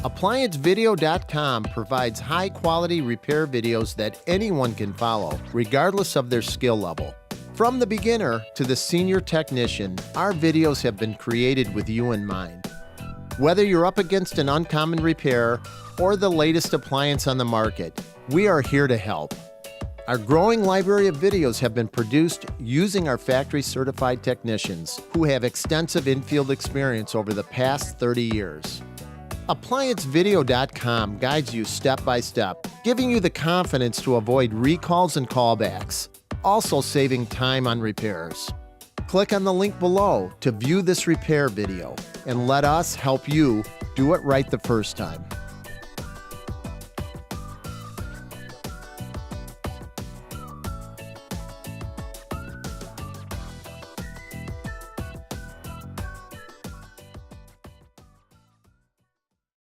ApplianceVideo.com provides high-quality repair videos that anyone can follow, regardless of their skill level. From the beginner to the senior technician, our videos have been created with you in mind. Whether you're up against an uncommon repair or the latest appliance on the market, we are here to help. Our growing library of videos have been produced using our factory-certified technicians who have extensive infield experience over the past 30 years. ApplianceVideo.com guides you step by step, giving you the confidence to avoid recalls and callbacks, also saving time on repairs. Click on the link below to view this repair video and let us help you do it right the first time.